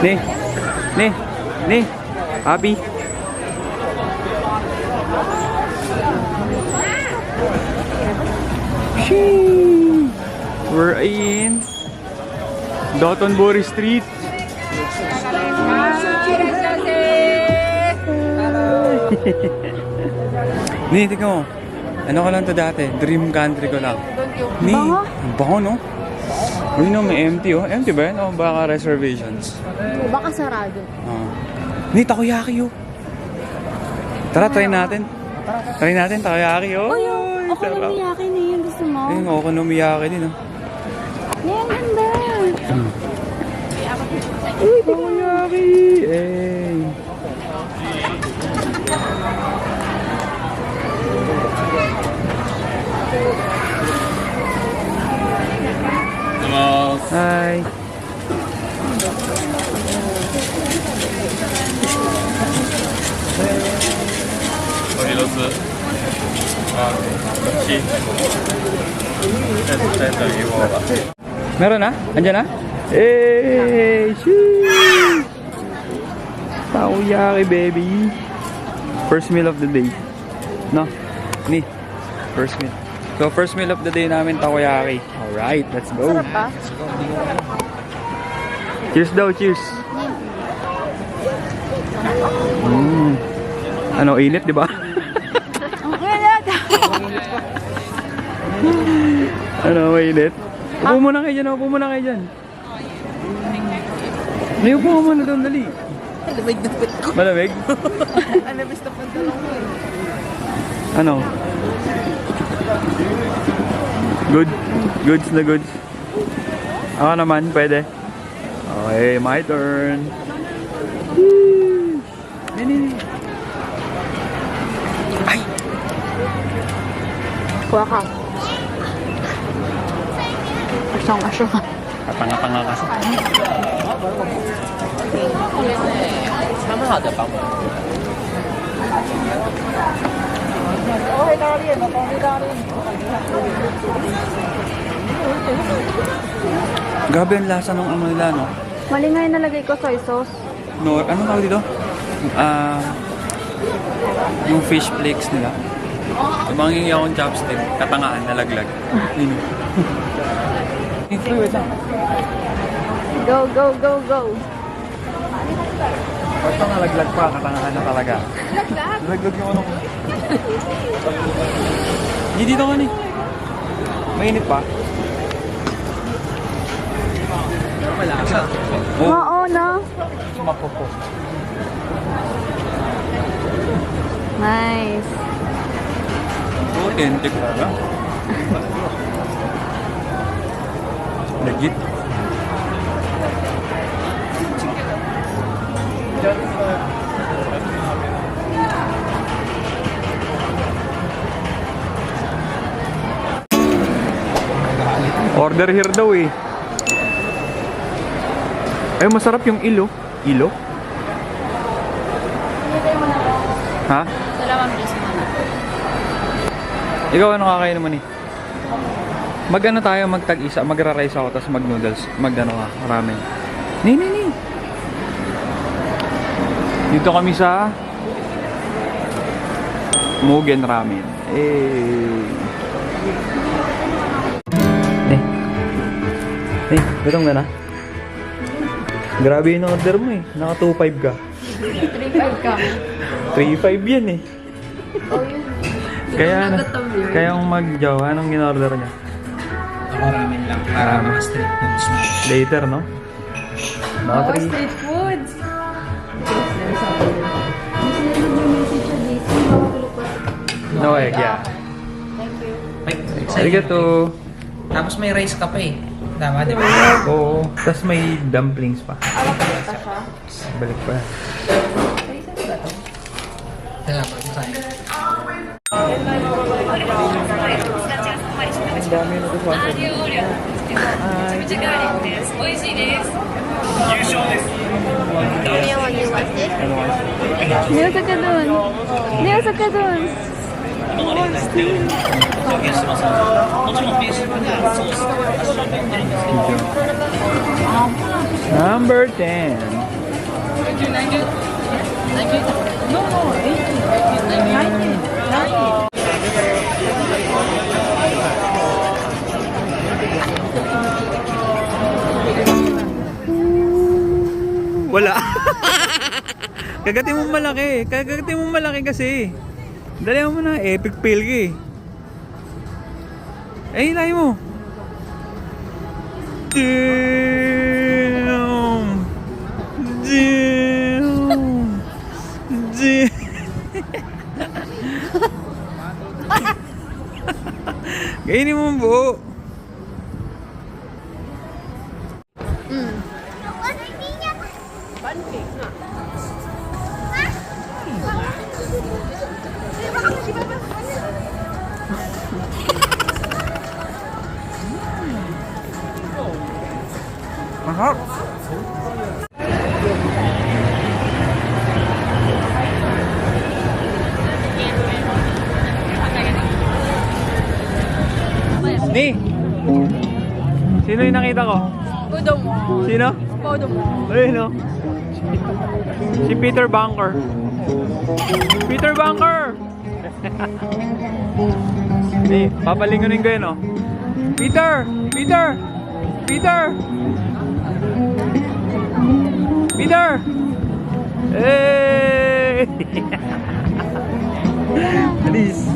Ni. Ni. Ni. Happy. Sheesh. We're in Dotonbori Street. Ni, tignan mo. Ano ko lang to dati? Dream country ko lang. Ni, bango no? Uy no, may empty oh. Empty ba yan? O baka reservations? Baka sarado. Ni, takoyaki oh. Tara, try natin. Try natin, takoyaki oh. Oh, yung okonomiyaki na yun. Gusto mo? Ayun, okonomiyaki din oh. Yan, ganda. Uy, takoyaki! Eh. Hello. Hi. Meron na? Andiyan na? Hey! Sheesh! Takoyaki, baby! First meal of the day. No? Ni. First meal. So, first meal of the day namin, takoyaki. Alright, let's go. Sarap pa? Cheers daw, cheers. Ano, init, di ba? Ang init. Ano, mainit? Upo muna kayo dyan, upo muna kayo dyan. Upo mo muna doon, dali. Malamig na pit ko. Malamig? Alabis na pantalong ko. Ano? Good? Goods na goods. Ako naman, pwede. Okay, my turn. Nini. Ay! Kuha ka. Asyong-asyong. Katanga-tanga kasi. Grabe ang lasa ng ano nila, no? Mali nga yung nalagay ko soy sauce. No, ano tawag dito? Yung fish flakes nila. Tumangin akong chopstick, katangahan, nalaglag. Yun. Wait lang. Go, go, go, go. Basta nalaglag pa, katangahan na talaga. Nalaglag yung ano ko. Hindi dito nga ni. Mainit pa. Malasa. Oo, no? Mapopo. Nice. Authentic talaga. Legit. Order here daw eh. Ay, masarap yung ilo. Ilo? Ha? Dalawang piso mo na. Ikaw ano kakain naman eh? Mag-ano tayo, magtag-isa, magra-rice ako, tapos mag-noodles. Mag-ano ka, ramen. Ni. Dito kami sa Mugen Ramen. Gutom ka na? Grabe yung order mo eh. Naka 2.5 ka. 3.5 ka. 3.5 yan eh. Oh, yun. Kaya yung mag-jowa, anong in-order niya? Ako ramen lang. Para mga street foods. Later, no? Oh, street foods. No egg, yeah. Thank you. Arigato. Tapos may rice ka pa eh. Tama, di ba? Oo. Tapos may dumplings pa. Balik pa siya. Balik pa. Salamat sa akin. Ang dami na ito. Niyosa ka dun. Niyosa ka dun. Number 10. Wala. Kagatin mo malaki. Kagatin mo malaki kasi. Dali mo na. Epic fail ka eh. Ay, hilay mo. Damn. Damn. Damn. Kainin mo ang buo. Mahal. Ni! Sino yung nakita ko? Pudong mo. Sino? Pudong mo. Ayun no? Si Peter Bunker. Peter Bunker! Ni, papalingunin ko yun oh. Peter! Peter! Peter! Peter! Hey! Alis!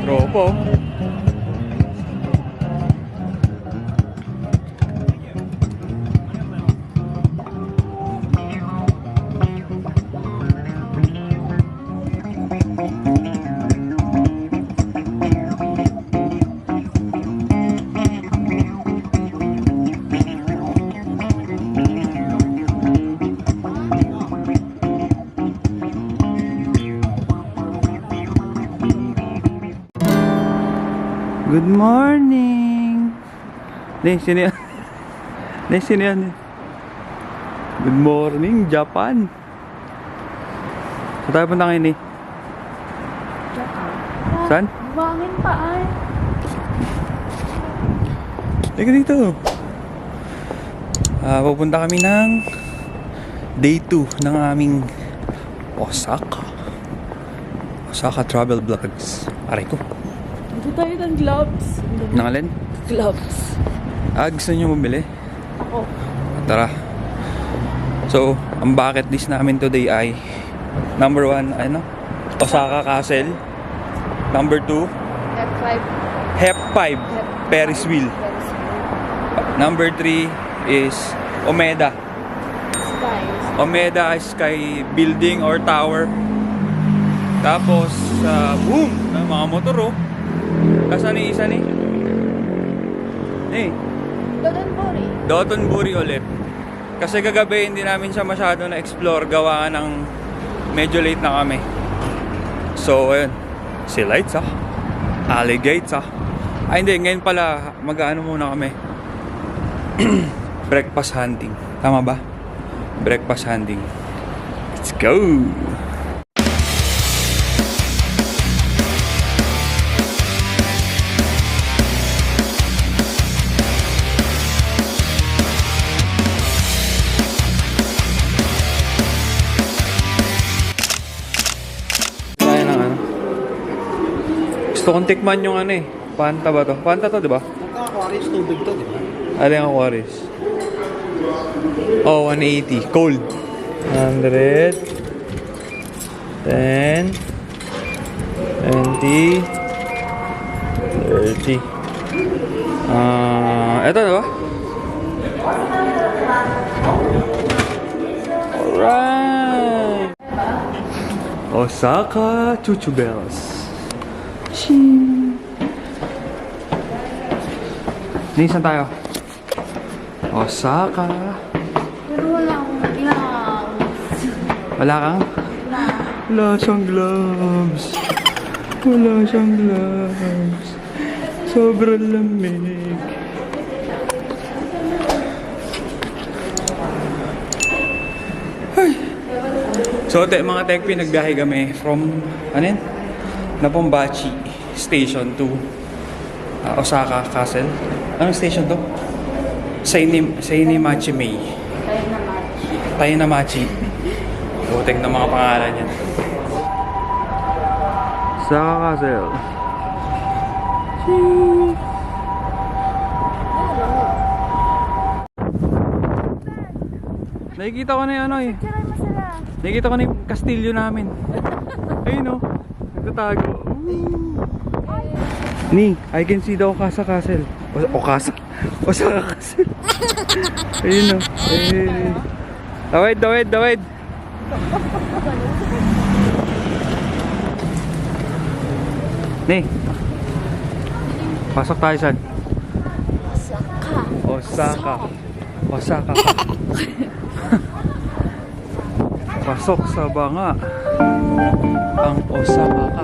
Tropo. Good morning! Sino yan? Sino yan? Good morning, Japan! Saan tayo punta ngayon eh? Saan? Bangin pa ay. Teka dito! Pupunta kami ng day 2 ng aming Osaka Travel Vlogs. Aray ko. Ito tayo ng gloves. Nangalin? Gloves. Gusto nyo bumili? Ako. Tara. So, ang bucket list namin today ay number 1, Osaka Castle. Number 2, F5. Hep 5, Ferris wheel. Number 3 is Omeda. Omeda Sky Building or Tower. Tapos, boom! Ng mga motor oh. Kasaan ni isa ni? Dotonbori ulit. Kasi kagabi hindi namin siya masyado na-explore gawa ng medyo late na kami. So, ayun. Si lights ah. Alley gates ah. Ay hindi, ngayon pala mag-ano muna kami. Breakfast hunting. Tama ba? Breakfast hunting. Let's go! Gusto kong tikman yung Panta ba to? Panta to, di ba? Aquarius tubig to, di ba? Ano yung Aquarius? Oh, 180. Cold. 100. 10. 20. 30. Eto, di ba? Alright! Osaka Chuchubels. Saan tayo? Osaka. Pero wala akong gloves. Wala kang? Wala siyang gloves. Wala siyang gloves. Sobrang lamig. Ay. So, mga Tekpi, nagbiyahe kami from, Napombachi Station to Osaka Castle. Anong station to? Seini Machimei. Tayo na Machi. Butik na mga pangalan yan. Osaka Castle. Nakikita ko na yung ano eh. Tira mo sila. Nakikita ko na yung kastilyo namin. Ayun o. Nagtatago. Ni, I can see the Okasa Castle. Okasa? Osaka Castle. Ayun o. Dawid, dawid, dawid. Ni. Pasok tayo saan? Osaka. Osaka. Osaka ka. Pasok sa banga. Ang Osaka ka.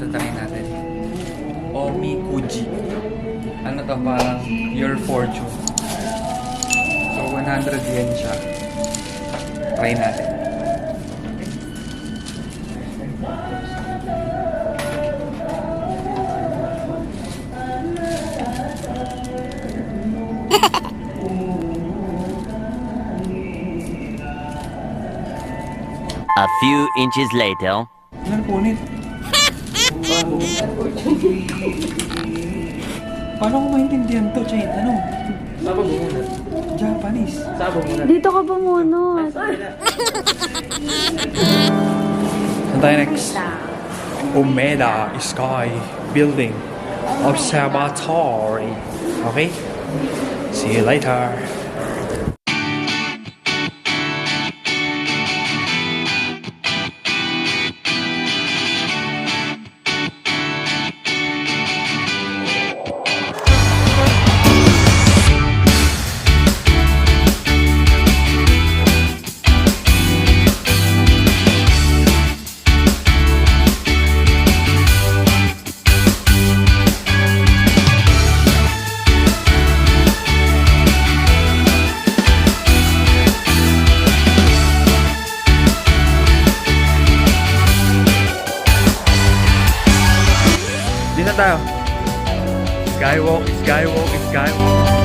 Try natin. Omikuji. Ano to, parang your fortune. So 100 yen siya. Try natin. A few inches later. Ilan punit? Paano ko maintindihan to, Chain? Ano? Sabog mo muna. Japanese. Sabog muna. Dito ka bumunot. Saan tayo next? Umeda Sky Building Observatory. Okay? See you later. Dito tayo. Skywalk, skywalk, skywalk.